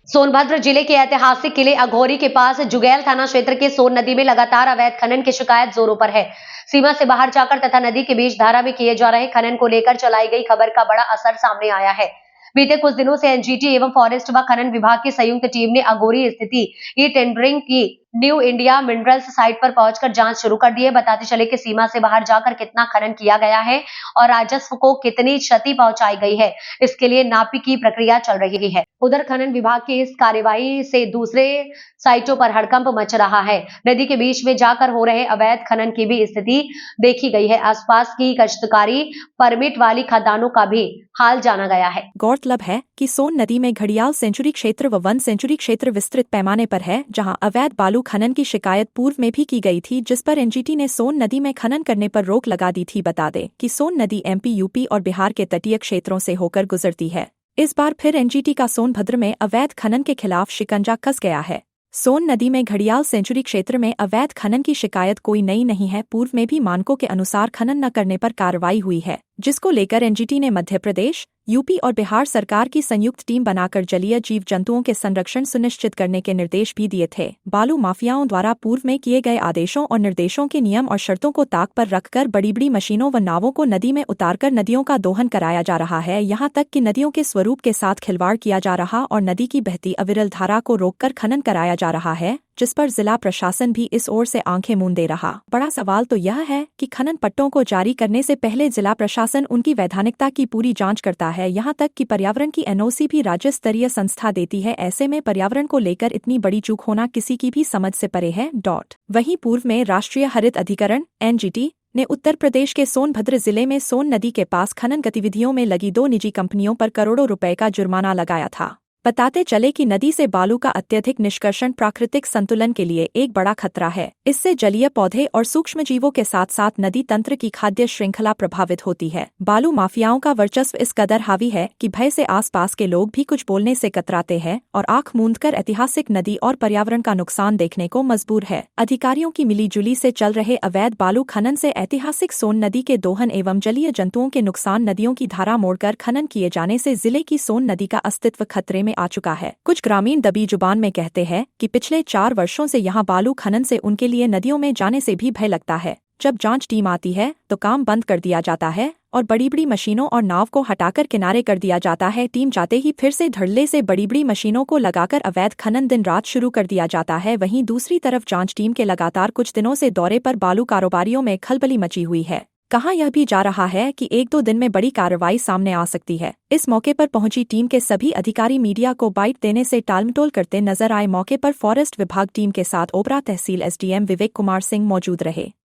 सोनभद्र जिले के ऐतिहासिक किले अघोरी के पास जुगैल थाना क्षेत्र के सोन नदी में लगातार अवैध खनन की शिकायत जोरों पर है। सीमा से बाहर जाकर तथा नदी के बीच धारा में किए जा रहे खनन को लेकर चलाई गई खबर का बड़ा असर सामने आया है। बीते कुछ दिनों से एनजीटी एवं फॉरेस्ट व खनन विभाग की संयुक्त टीम ने अघोरी स्थिति ई टेंडरिंग की न्यू इंडिया मिनरल्स साइट पर पहुंचकर जांच शुरू कर दी है। बताते चले कि सीमा से बाहर जाकर कितना खनन किया गया है और राजस्व को कितनी क्षति पहुंचाई गई है, इसके लिए नापी की प्रक्रिया चल रही है। उधर खनन विभाग की इस कार्यवाही से दूसरे साइटों पर हड़कंप मच रहा है। नदी के बीच में जाकर हो रहे अवैध खनन की भी स्थिति देखी गई है। आसपास की काश्तकारी परमिट वाली खदानों का भी हाल जाना गया है। गौरतलब है कि सोन नदी में घड़ियाल सेंचुरी क्षेत्र व वन सेंचुरी क्षेत्र विस्तृत पैमाने पर है, जहां अवैध बालू खनन की शिकायत पूर्व में भी की गई थी, जिस पर एनजीटी ने सोन नदी में खनन करने पर रोक लगा दी थी। बता दें कि सोन नदी एमपी, यूपी और बिहार के तटीय क्षेत्रों से होकर गुजरती है। इस बार फिर एनजीटी का सोनभद्र में अवैध खनन के खिलाफ शिकंजा कस गया है। सोन नदी में घड़ियाल सेंचुरी क्षेत्र में अवैध खनन की शिकायत कोई नई नहीं है। पूर्व में भी मानकों के अनुसार खनन न करने पर कार्रवाई हुई है, जिसको लेकर एनजीटी ने मध्य प्रदेश, यूपी और बिहार सरकार की संयुक्त टीम बनाकर जलीय जीव जंतुओं के संरक्षण सुनिश्चित करने के निर्देश भी दिए थे। बालू माफियाओं द्वारा पूर्व में किए गए आदेशों और निर्देशों के नियम और शर्तों को ताक पर रखकर बड़ी-बड़ी मशीनों व नावों को नदी में उतारकर नदियों का दोहन कराया जा रहा है। यहाँ तक कि नदियों के स्वरूप के साथ खिलवाड़ किया जा रहा और नदी की बहती अविरल धारा को रोककर खनन कराया जा रहा है, जिस पर जिला प्रशासन भी इस ओर से आंखें मूंदे रहा। बड़ा सवाल तो यह है कि खनन पट्टों को जारी करने से पहले जिला प्रशासन उनकी वैधानिकता की पूरी जांच करता है। यहाँ तक कि पर्यावरण की एनओसी भी राज्य स्तरीय संस्था देती है। ऐसे में पर्यावरण को लेकर इतनी बड़ी चूक होना किसी की भी समझ से परे है। वहीं पूर्व में राष्ट्रीय हरित अधिकरण एनजीटी ने उत्तर प्रदेश के सोनभद्र जिले में सोन नदी के पास खनन गतिविधियों में लगी 2 निजी कंपनियों पर करोड़ों रुपए का जुर्माना लगाया था। बताते चले कि नदी से बालू का अत्यधिक निष्कर्षण प्राकृतिक संतुलन के लिए एक बड़ा खतरा है। इससे जलीय पौधे और सूक्ष्म जीवों के साथ साथ नदी तंत्र की खाद्य श्रृंखला प्रभावित होती है। बालू माफियाओं का वर्चस्व इस कदर हावी है कि भय से आसपास के लोग भी कुछ बोलने से कतराते हैं और आंख मूंदकर ऐतिहासिक नदी और पर्यावरण का नुकसान देखने को मजबूर है। अधिकारियों की मिलीजुली से चल रहे अवैध बालू खनन से ऐतिहासिक सोन नदी के दोहन एवं जलीय जंतुओं के नुकसान, नदियों की धारा मोड़कर खनन किए जाने से जिले की सोन नदी का अस्तित्व खतरे में आ चुका है। कुछ ग्रामीण दबी जुबान में कहते हैं कि पिछले 4 वर्षों से यहाँ बालू खनन से उनके लिए नदियों में जाने से भी भय लगता है। जब जांच टीम आती है तो काम बंद कर दिया जाता है और बड़ी-बड़ी मशीनों और नाव को हटाकर किनारे कर दिया जाता है। टीम जाते ही फिर से धड़ल्ले से बड़ी-बड़ी मशीनों को लगाकर अवैध खनन दिन रात शुरू कर दिया जाता है। वहीं दूसरी तरफ जांच टीम के लगातार कुछ दिनों से दौरे पर बालू कारोबारियों में खलबली मची हुई है। कहा यह भी जा रहा है कि 1-2 दिन में बड़ी कार्रवाई सामने आ सकती है। इस मौके पर पहुंची टीम के सभी अधिकारी मीडिया को बाइट देने से टालमटोल करते नजर आए। मौके पर फॉरेस्ट विभाग टीम के साथ ओबरा तहसील एसडीएम विवेक कुमार सिंह मौजूद रहे।